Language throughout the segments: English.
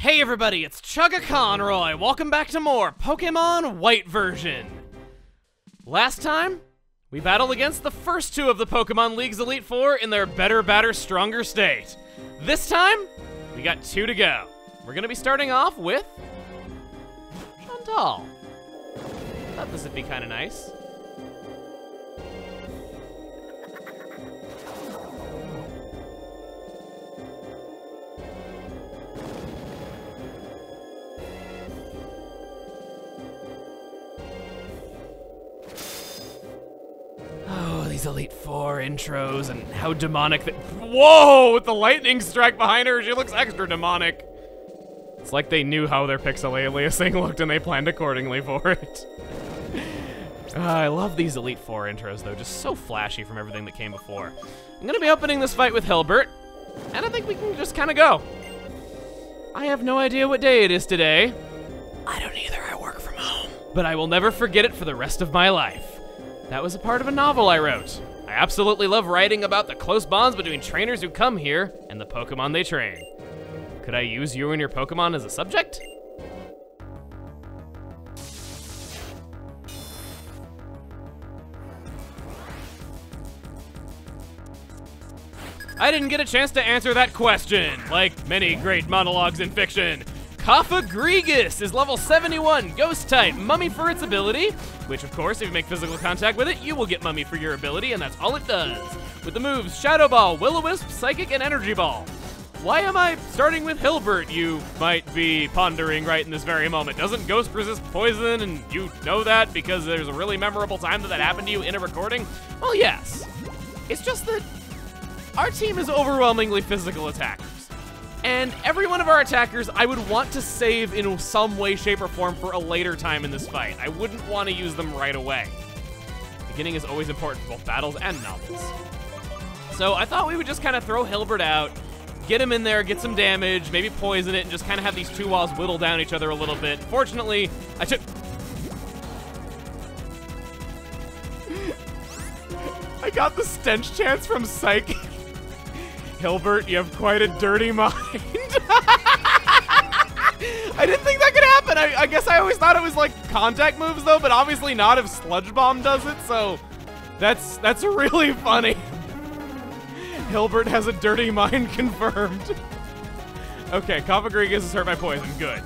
Hey everybody, it's Chugga Conroy. Welcome back to more Pokemon White version. Last time, we battled against the first two of the Pokemon League's Elite Four in their better, badder, stronger state. This time, we got two to go. We're gonna be starting off with Chantal. Thought this would be kind of nice. These Elite Four intros and how demonic whoa, with the lightning strike behind her, she looks extra demonic. It's like they knew how their pixel aliasing looked and they planned accordingly for it. I love these Elite Four intros though, just so flashy from everything that came before. I'm gonna be opening this fight with Hilbert, and I think we can just kind of go. I have no idea what day it is today. I don't either, I work from home. But I will never forget it for the rest of my life. That was a part of a novel I wrote. I absolutely love writing about the close bonds between trainers who come here and the Pokemon they train. Could I use you and your Pokemon as a subject? I didn't get a chance to answer that question, like many great monologues in fiction. Cofagrigus is level 71, ghost type, mummy for its ability, which of course, if you make physical contact with it, you will get mummy for your ability, and that's all it does. With the moves Shadow Ball, Will-O-Wisp, Psychic, and Energy Ball. Why am I starting with Hilbert, you might be pondering right in this very moment. Doesn't Ghost resist poison, and you know that because there's a really memorable time that happened to you in a recording? Well, yes. It's just that our team is overwhelmingly physical attackers. And every one of our attackers, I would want to save in some way, shape, or form for a later time in this fight. I wouldn't want to use them right away. Beginning is always important for both battles and novels. So I thought we would just kind of throw Hilbert out, get him in there, get some damage, maybe poison it, and just kind of have these two walls whittle down each other a little bit. Fortunately, I took... I got the stench chance from Psychic. Hilbert, you have quite a dirty mind. I didn't think that could happen. I guess I always thought it was like contact moves though, but obviously not if Sludge Bomb does it, so that's really funny. Hilbert has a dirty mind confirmed. Okay, Cofagrigus is hurt by poison, good.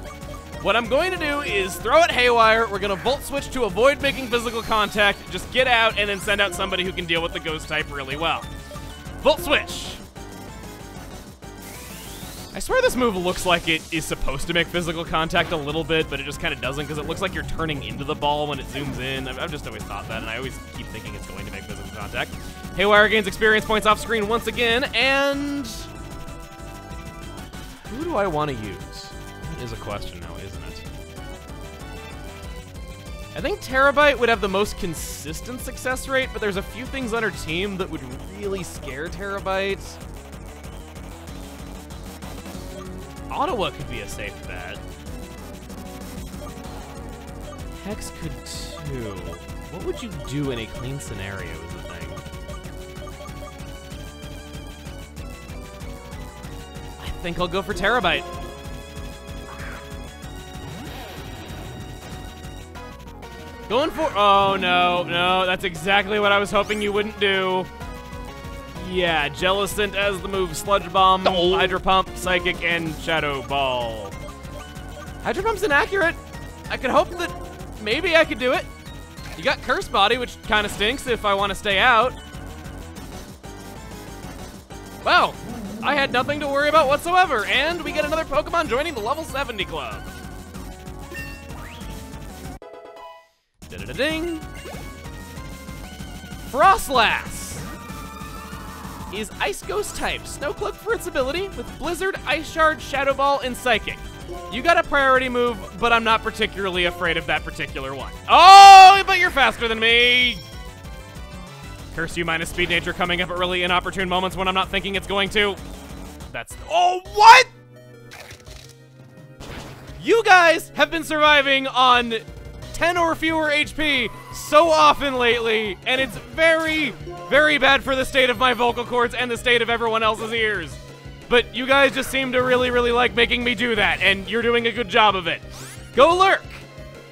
What I'm going to do is throw it haywire, we're gonna Volt Switch to avoid making physical contact, just get out and then send out somebody who can deal with the ghost type really well. Volt Switch. I swear this move looks like it is supposed to make physical contact a little bit, but it just kind of doesn't because it looks like you're turning into the ball when it zooms in. I've just always thought that, and I always keep thinking it's going to make physical contact. Haywire gains experience points off screen once again, and who do I want to use? That is a question now, isn't it? I think Terabyte would have the most consistent success rate, but there's a few things on her team that would really scare Terabyte. Ottawa could be a safe bet. Hex could too. What would you do in a clean scenario is the thing. I think I'll go for Terabyte. Going for, oh no, that's exactly what I was hoping you wouldn't do. Yeah, Jellicent as the move, Sludge Bomb, Hydro Pump, Psychic, and Shadow Ball. Hydro Pump's inaccurate. I could hope that maybe I could do it. You got Curse Body, which kind of stinks if I want to stay out. Wow, I had nothing to worry about whatsoever, and we get another Pokemon joining the level 70 club. Da-da-da-ding. Frostlass is Ice Ghost type, Snowcloak for its ability, with Blizzard, Ice Shard, Shadow Ball, and Psychic. You got a priority move, but I'm not particularly afraid of that particular one. Oh, but you're faster than me! Curse you minus Speed Nature coming up at really inopportune moments when I'm not thinking it's going to. That's, oh, what? You guys have been surviving on 10 or fewer HP so often lately, and it's very, very bad for the state of my vocal cords and the state of everyone else's ears. but you guys just seem to really, really like making me do that, and you're doing a good job of it. Go Lurk!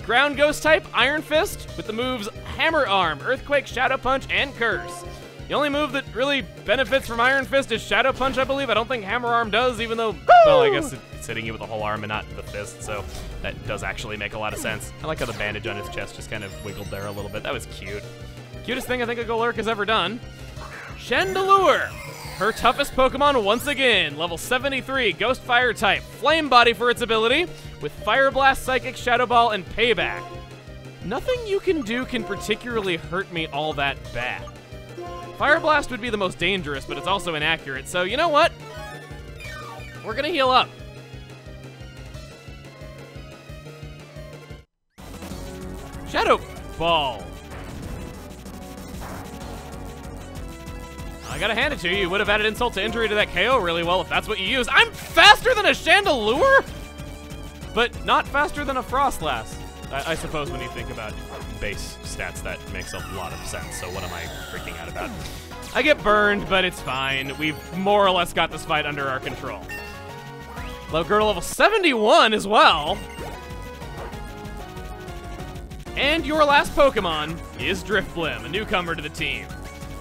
Ground Ghost type, Iron Fist, with the moves Hammer Arm, Earthquake, Shadow Punch, and Curse. The only move that really benefits from Iron Fist is Shadow Punch, I believe. I don't think Hammer Arm does, even though, well, I guess it's hitting you with the whole arm and not the fist, so that does actually make a lot of sense. I like how the bandage on his chest just kind of wiggled there a little bit. That was cute. Cutest thing I think a Golurk has ever done. Chandelure, her toughest Pokemon once again. Level 73, Ghost Fire type. Flame Body for its ability, with Fire Blast, Psychic, Shadow Ball, and Payback. Nothing you can do can particularly hurt me all that bad. Fire Blast would be the most dangerous, but it's also inaccurate, so you know what? We're gonna heal up. Shadow Ball. I gotta hand it to you. You would have added insult to injury to that KO really well if that's what you use. I'm faster than a Chandelure? But not faster than a Frostlass. I suppose when you think about base stats, that makes a lot of sense, so what am I freaking out about? I get burned, but it's fine. We've more or less got this fight under our control. Low girl level 71 as well. And your last Pokemon is Drifblim, a newcomer to the team.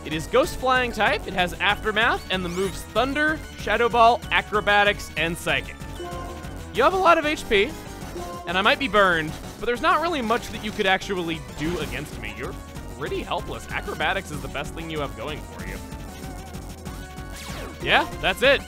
It is Ghost Flying type, it has Aftermath, and the moves Thunder, Shadow Ball, Acrobatics, and Psychic. You have a lot of HP, and I might be burned, but there's not really much that you could actually do against me. You're pretty helpless. Acrobatics is the best thing you have going for you. Yeah, that's it.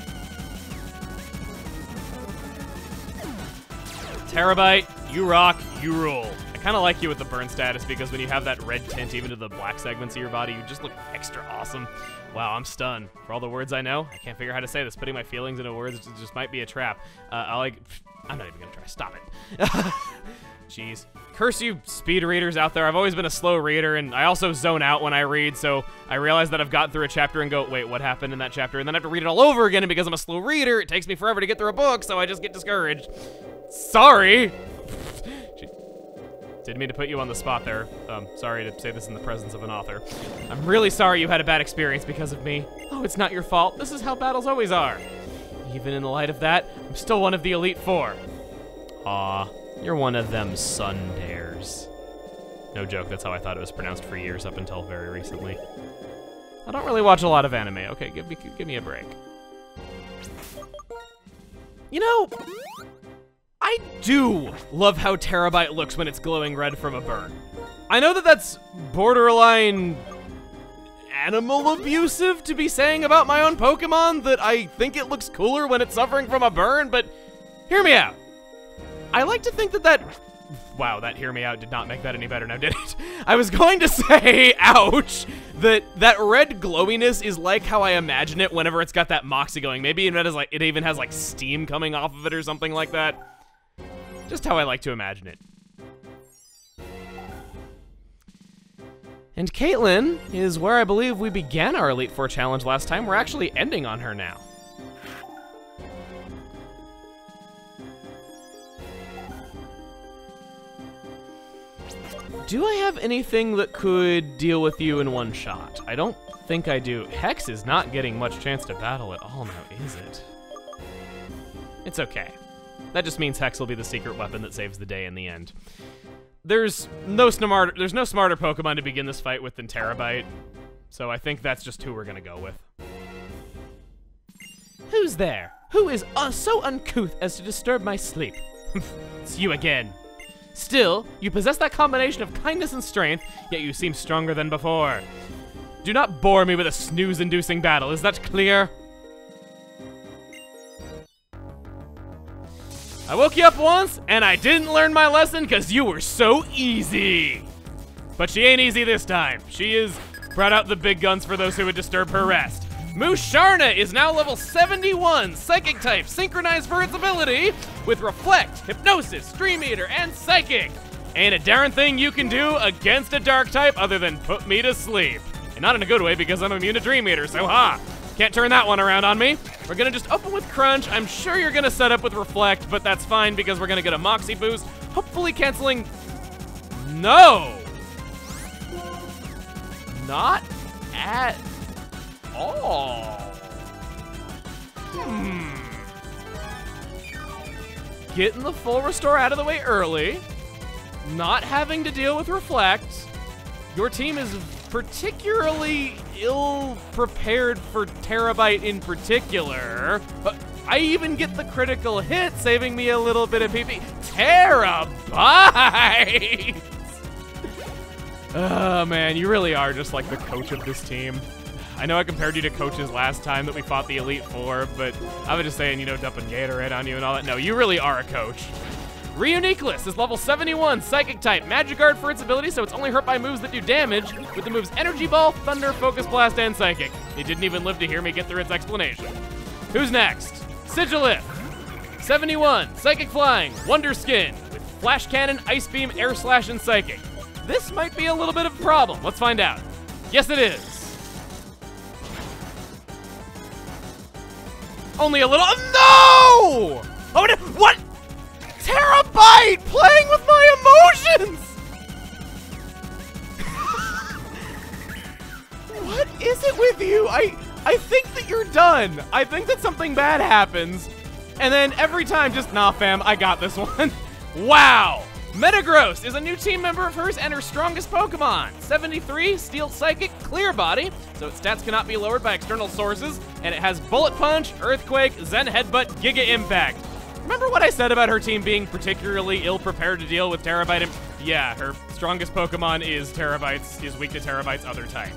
Terabyte, you rock, you rule. I kind of like you with the burn status because when you have that red tint even to the black segments of your body, you just look extra awesome. Wow, I'm stunned. For all the words I know, I can't figure out how to say this. Putting my feelings into words just might be a trap. I'm not even gonna try. Stop it. Jeez. Curse you speed readers out there. I've always been a slow reader, and I also zone out when I read, so I realize that I've gotten through a chapter and go, wait, what happened in that chapter? And then I have to read it all over again, and because I'm a slow reader, it takes me forever to get through a book, so I just get discouraged. Sorry. Didn't mean to put you on the spot there. Sorry to say this in the presence of an author. I'm really sorry you had a bad experience because of me. Oh, it's not your fault. This is how battles always are. Even in the light of that, I'm still one of the Elite Four. Aw, you're one of them sundares. No joke, that's how I thought it was pronounced for years up until very recently. I don't really watch a lot of anime. Okay, give me a break. You know, I do love how Terabyte looks when it's glowing red from a burn. I know that that's borderline animal abusive to be saying about my own Pokemon, that I think it looks cooler when it's suffering from a burn, but hear me out. I like to think that wow, that hear me out did not make that any better now, did it? I was going to say, ouch, that red glowiness is like how I imagine it whenever it's got that moxie going. Maybe it even has like steam coming off of it or something like that. Just how I like to imagine it. And Caitlin is where I believe we began our Elite Four challenge last time. We're actually ending on her now. Do I have anything that could deal with you in one shot? I don't think I do. Hex is not getting much chance to battle at all now, is it? It's okay. That just means Hex will be the secret weapon that saves the day in the end. There's no smarter Pokemon to begin this fight with than Terabyte, so I think that's just who we're gonna go with. Who's there? Who is so uncouth as to disturb my sleep? It's you again. Still, you possess that combination of kindness and strength, yet you seem stronger than before. Do not bore me with a snooze-inducing battle, is that clear? I woke you up once, and I didn't learn my lesson because you were so easy. But she ain't easy this time. She has brought out the big guns for those who would disturb her rest. Musharna is now level 71, Psychic type, synchronized for its ability, with Reflect, Hypnosis, Dream Eater, and Psychic. Ain't a darn thing you can do against a Dark type other than put me to sleep. And not in a good way because I'm immune to Dream Eater, so ha! Can't turn that one around on me. We're gonna just open with Crunch. I'm sure you're gonna set up with Reflect, but that's fine because we're gonna get a Moxie boost, hopefully canceling... No! Not at all. getting the full restore out of the way early, not having to deal with Reflect. Your team is particularly ill-prepared for Terabyte in particular. I even get the critical hit, saving me a little bit of PP. Terabyte! Oh man, you really are just like the coach of this team. I know I compared you to coaches last time that we fought the Elite Four, but I was just saying, you know, dumping Gatorade on you and all that. No, you really are a coach. Reuniqueless is level 71, Psychic type, Magic Guard for its ability, so it's only hurt by moves that do damage, with the moves Energy Ball, Thunder, Focus Blast, and Psychic. It didn't even live to hear me get through its explanation. Who's next? Sigilith, 71, Psychic Flying, Wonder Skin, with Flash Cannon, Ice Beam, Air Slash, and Psychic. This might be a little bit of a problem. Let's find out. Yes, it is. Only a little. No! Oh, no, what? Terabyte playing with my emotions! What is it with you? I think that you're done. I think that something bad happens, and then every time just, nah, fam, I got this one. Wow! Metagross is a new team member of hers and her strongest Pokemon. 73, Steel Psychic, Clear Body, so its stats cannot be lowered by external sources, and it has Bullet Punch, Earthquake, Zen Headbutt, Giga Impact. Remember what I said about her team being particularly ill-prepared to deal with Terabyte? Yeah, her strongest Pokemon is weak to Terabyte's other type.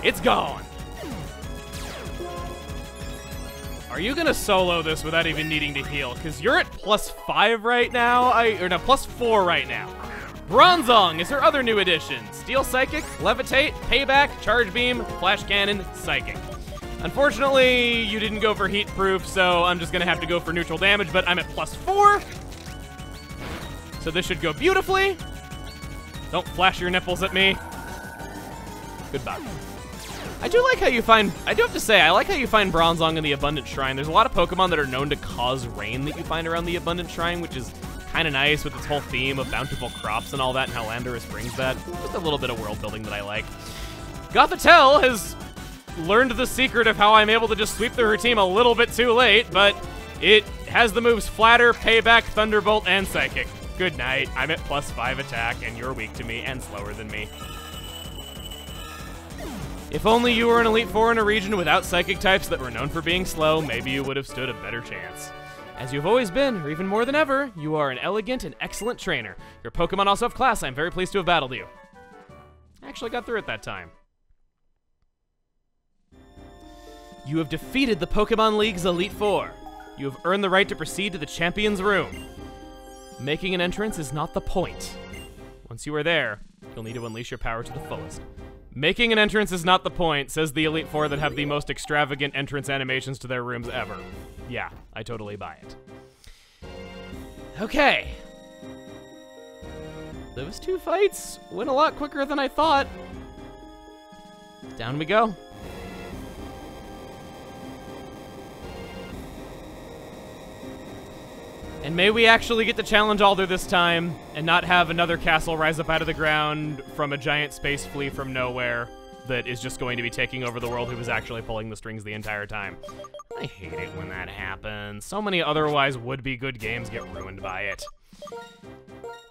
It's gone. Are you gonna solo this without even needing to heal? Because you're at +5 right now, +4 right now. Bronzong is her other new addition. Steel Psychic, Levitate, Payback, Charge Beam, Flash Cannon, Psychic. Unfortunately, you didn't go for Heat Proof, so I'm just gonna have to go for neutral damage, but I'm at +4. So this should go beautifully. Don't flash your nipples at me. Goodbye. I do like how you find, I do have to say, I like how you find Bronzong in the Abundant Shrine. There's a lot of Pokemon that are known to cause rain that you find around the Abundant Shrine, which is kind of nice with its whole theme of bountiful crops and all that, and how Landorus brings that. Just a little bit of world building that I like. Gothitelle has learned the secret of how I'm able to just sweep through her team a little bit too late, but it has the moves Flatter, Payback, Thunderbolt, and Psychic. Good night. I'm at +5 attack, and you're weak to me and slower than me. If only you were an Elite Four in a region without Psychic types that were known for being slow, maybe you would have stood a better chance. As you've always been, or even more than ever, you are an elegant and excellent trainer. Your Pokemon also have class. I'm very pleased to have battled you. I actually got through it that time. You have defeated the Pokemon League's Elite Four. You have earned the right to proceed to the Champion's Room. Making an entrance is not the point. Once you are there, you'll need to unleash your power to the fullest. Making an entrance is not the point, says the Elite Four that have the most extravagant entrance animations to their rooms ever. Yeah, I totally buy it. Okay. Those two fights went a lot quicker than I thought. Down we go. And may we actually get to challenge Alder this time, and not have another castle rise up out of the ground from a giant space flea from nowhere that is just going to be taking over the world, who was actually pulling the strings the entire time. I hate it when that happens. So many otherwise would-be good games get ruined by it.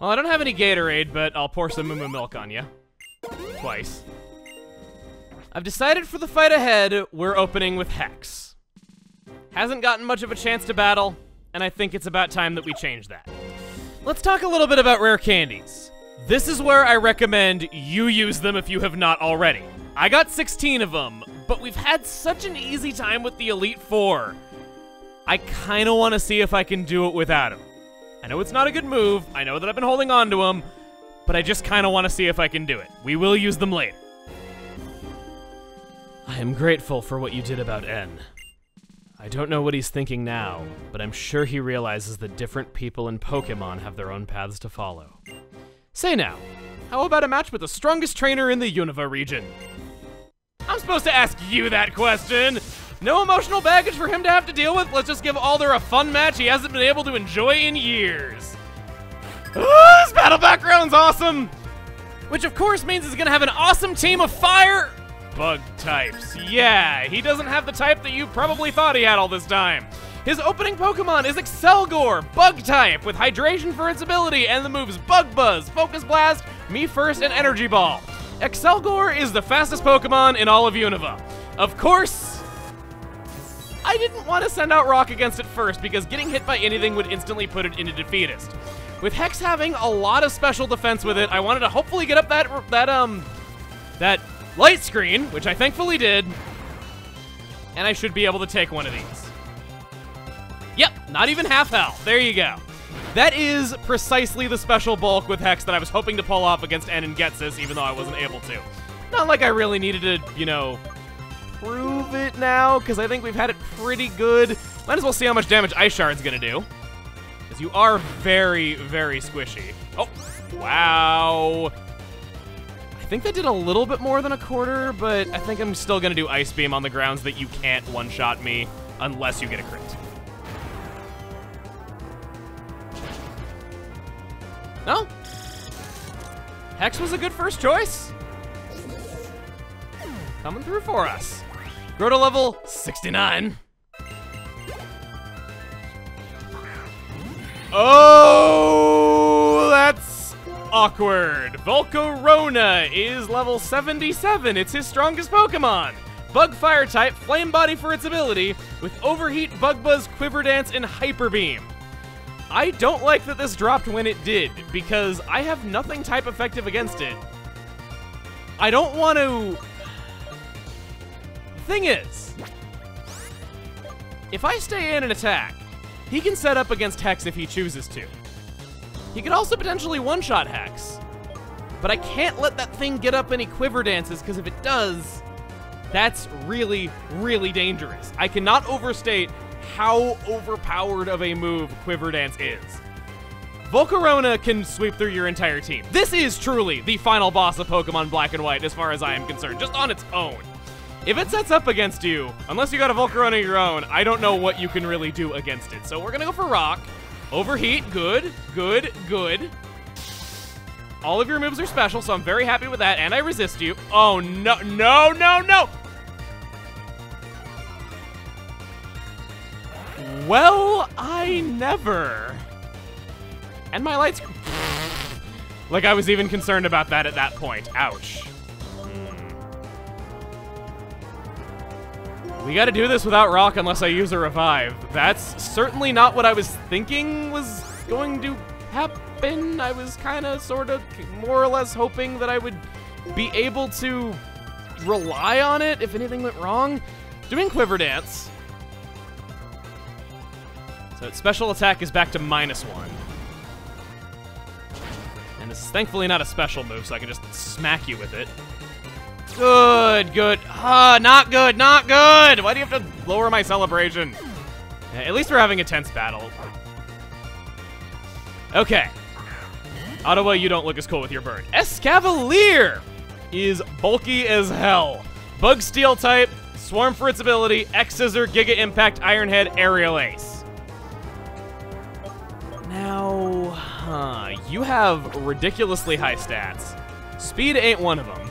Well, I don't have any Gatorade, but I'll pour some Moo Moo Milk on you. Twice. I've decided for the fight ahead, we're opening with Hex. Hasn't gotten much of a chance to battle, and I think it's about time that we change that. Let's talk a little bit about rare candies. This is where I recommend you use them if you have not already. I got 16 of them, but we've had such an easy time with the Elite Four. I kinda wanna see if I can do it without them. I know it's not a good move, I know that I've been holding on to them, but I just kinda wanna see if I can do it. We will use them later. I am grateful for what you did about N. I don't know what he's thinking now, but I'm sure he realizes that different people in Pokémon have their own paths to follow. Say now, how about a match with the strongest trainer in the Unova region? I'm supposed to ask you that question! No emotional baggage for him to have to deal with. Let's just give Alder a fun match he hasn't been able to enjoy in years. Oh, this battle background's awesome! Which of course means he's gonna have an awesome team of fire bug types. Yeah, he doesn't have the type that you probably thought he had all this time. His opening Pokemon is Accelgor, Bug type, with Hydration for its ability, and the moves Bug Buzz, Focus Blast, Me First, and Energy Ball. Accelgor is the fastest Pokemon in all of Unova. Of course, I didn't want to send out Rock against it first because getting hit by anything would instantly put it into defeatist. With Hex having a lot of special defense with it, I wanted to hopefully get up that light screen, which I thankfully did, and I should be able to take one of these. Yep, not even half health. There you go. That is precisely the special bulk with Hex that I was hoping to pull off against N and Getsis, even though I wasn't able to. Not like I really needed to, you know, prove it now, because I think we've had it pretty good. Might as well see how much damage Ice Shard's gonna do, because you are very, very squishy. Oh, wow. I think that did a little bit more than a quarter, but I think I'm still gonna do Ice Beam on the grounds that you can't one-shot me unless you get a crit. No? Hex was a good first choice. Coming through for us. Grow to level 69. Oh, that's awkward. Volcarona is level 77. It's his strongest Pokemon. Bug Fire type, Flame Body for its ability, with Overheat, Bug Buzz, Quiver Dance, and Hyper Beam. I don't like that this dropped when it did, because I have nothing type effective against it. I don't want to... Thing is, if I stay in and attack, he can set up against Hex if he chooses to. He could also potentially one-shot Hex, but I can't let that thing get up any Quiver Dances, because if it does, that's really, really dangerous. I cannot overstate how overpowered of a move Quiver Dance is. Volcarona can sweep through your entire team. This is truly the final boss of Pokemon Black and White as far as I am concerned, just on its own. If it sets up against you, unless you got a Volcarona of your own, I don't know what you can really do against it. So we're gonna go for Rock. Overheat, good, good, good. All of your moves are special, so I'm very happy with that, and I resist you. Oh, no, no, no, no! Well, I never. And my lights... Like I was even concerned about that at that point. Ouch. We gotta do this without Rock unless I use a Revive. That's certainly not what I was thinking was going to happen. I was kinda, sorta, more or less hoping that I would be able to rely on it if anything went wrong. Doing Quiver Dance. So its special attack is back to -1. And this is thankfully not a special move, so I can just smack you with it. Good, good. Ah, not good, not good! Why do you have to lower my celebration? At least we're having a tense battle. Okay. Ottawa, you don't look as cool with your bird. Escavalier is bulky as hell. Bug Steel type, Swarm for its ability, X-Scissor, Giga Impact, Iron Head, Aerial Ace. Now, you have ridiculously high stats. Speed ain't one of them.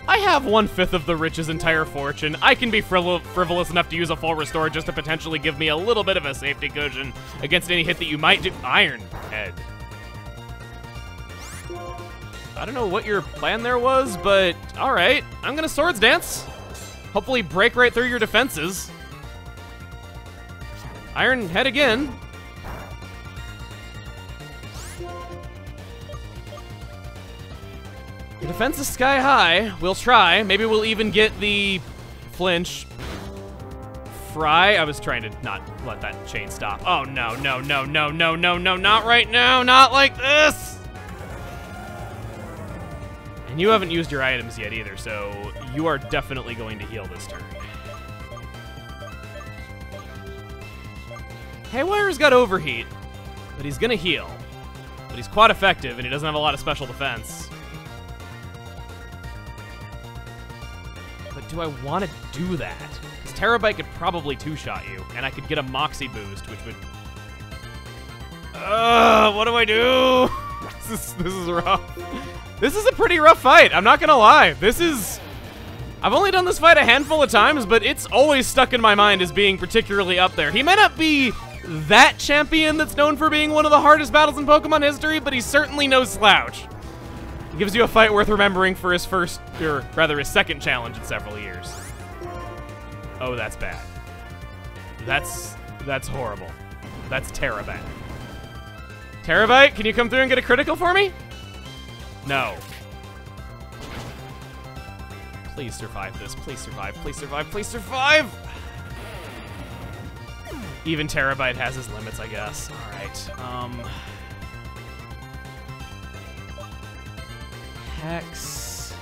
I have 1/5 of the rich's entire fortune. I can be frivolous enough to use a full restore just to potentially give me a little bit of a safety cushion against any hit that you might do. Iron Head. I don't know what your plan there was, but all right. I'm gonna Swords Dance. Hopefully break right through your defenses. Iron Head again. Your defense is sky high. We'll try. Maybe we'll even get the flinch. Fry. I was trying to not let that chain stop. Oh, no, no, no, no, no, no, no, not right now. Not like this. And you haven't used your items yet either, so you are definitely going to heal this turn. Haywire's got Overheat, but he's gonna heal. But he's quite effective, and he doesn't have a lot of special defense. But do I want to do that? Because Terabyte could probably two-shot you, and I could get a Moxie boost, which would... what do I do? This is rough. This is a pretty rough fight, I'm not gonna lie. This is I've only done this fight a handful of times, but it's always stuck in my mind as being particularly up there. He may not be that champion that's known for being one of the hardest battles in Pokemon history, but he's certainly no slouch. He gives you a fight worth remembering for his first, or rather his second challenge in several years. Oh, that's bad. That's horrible. That's Terabite. Terabite, can you come through and get a critical for me? No. Please survive this. Please survive. Please survive. Please survive! Even Terabite has his limits, I guess. Alright, Hex.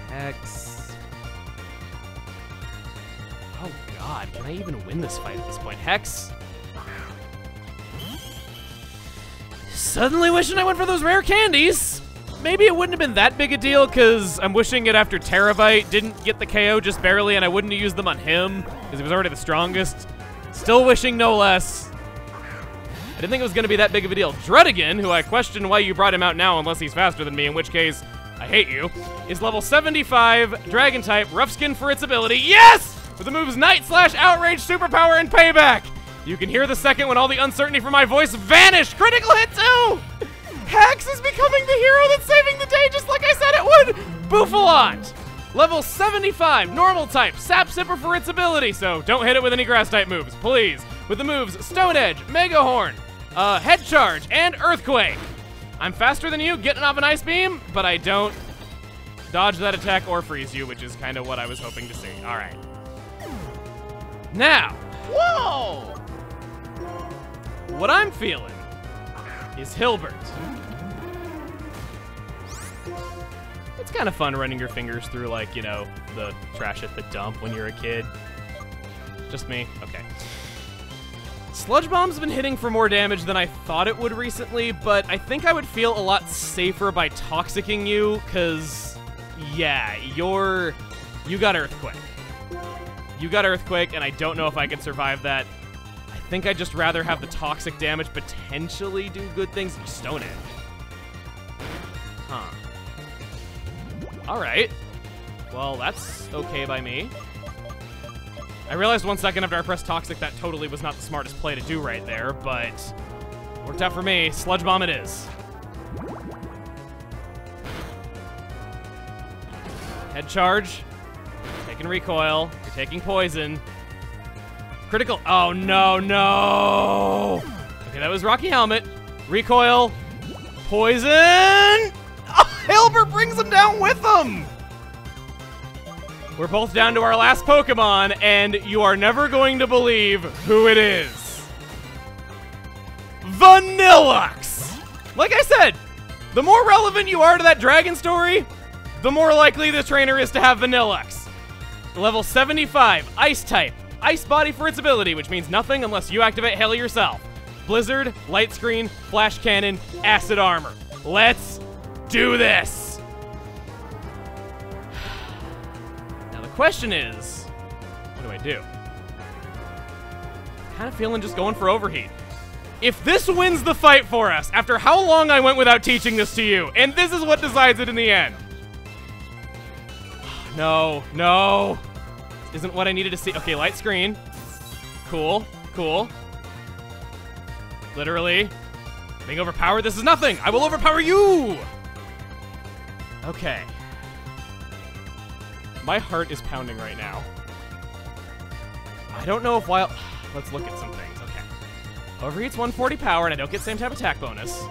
Hex. Oh god, can I even win this fight at this point? Hex. Suddenly wishing I went for those rare candies. Maybe it wouldn't have been that big a deal, because I'm wishing it after Terabite didn't get the KO just barely, and I wouldn't have used them on him, because he was already the strongest. Still wishing no less. I didn't think it was going to be that big of a deal. Dredigan, who I question why you brought him out now unless he's faster than me, in which case, I hate you, is level 75, Dragon type, rough skin for its ability. Yes! With the moves Night/Outrage, Superpower, and Payback. You can hear the second when all the uncertainty from my voice vanished. Critical hit too! Hex is becoming the hero that's saving the day just like I said it would! Bouffalant! Level 75, normal type, Sap Sipper for its ability, so don't hit it with any grass type moves, please. With the moves Stone Edge, Mega Horn, Head Charge, and Earthquake. I'm faster than you, getting off an Ice Beam, but I don't dodge that attack or freeze you, which is kind of what I was hoping to see. All right. Now, whoa! What I'm feeling is Hilbert. It's kind of fun running your fingers through, like, you know, the trash at the dump when you're a kid. Just me? Okay. Sludge Bomb's been hitting for more damage than I thought it would recently, but I think I would feel a lot safer by Toxicking you, because, yeah, you got Earthquake. You got Earthquake, and I don't know if I can survive that. I think I'd just rather have the toxic damage potentially do good things. Stone Edge. Huh. Alright. Well, that's okay by me. I realized 1 second after I pressed Toxic that totally was not the smartest play to do right there, but worked out for me. Sludge Bomb it is. Head Charge. Taking recoil. You're taking poison. Critical. Oh, no, no. Okay, that was Rocky Helmet. Recoil. Poison. Oh, Hilbert brings him down with him. We're both down to our last Pokemon, and you are never going to believe who it is. Vanilluxe. Like I said, the more relevant you are to that dragon story, the more likely the trainer is to have Vanilluxe. Level 75, Ice type. Ice body for its ability, which means nothing unless you activate Hail yourself. Blizzard, Light Screen, Flash Cannon, Acid Armor. Let's do this! Now the question is, what do I do? Kind of feeling just going for Overheat. If this wins the fight for us, after how long I went without teaching this to you, and this is what decides it in the end. No, no. Isn't what I needed to see. Okay, Light Screen. Cool, cool. Literally. Being overpowered, this is nothing. I will overpower you. Okay. My heart is pounding right now. I don't know if while... Let's look at some things. Okay. Overheat's 140 power, and I don't get same type attack bonus.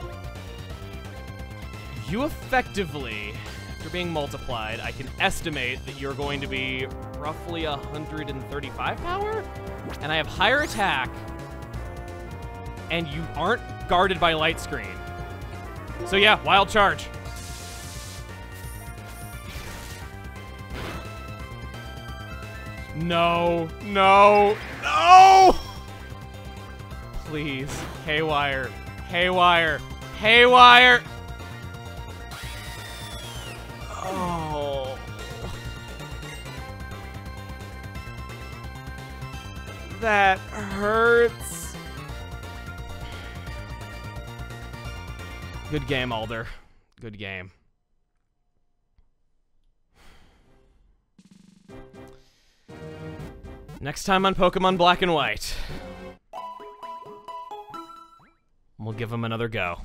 You effectively, after being multiplied, I can estimate that you're going to be roughly 135 power? And I have higher attack, and you aren't guarded by Light Screen. So yeah, Wild Charge. No, no, no! Please, Haywire, Haywire, Haywire! Oh. That hurts. Good game, Alder. Good game. Next time on Pokemon Black and White. We'll give him another go.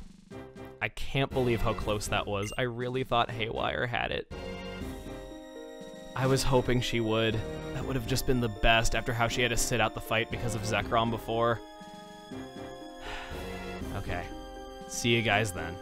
I can't believe how close that was. I really thought Haywire had it. I was hoping she would. That would have just been the best after how she had to sit out the fight because of Zekrom before. Okay. See you guys then.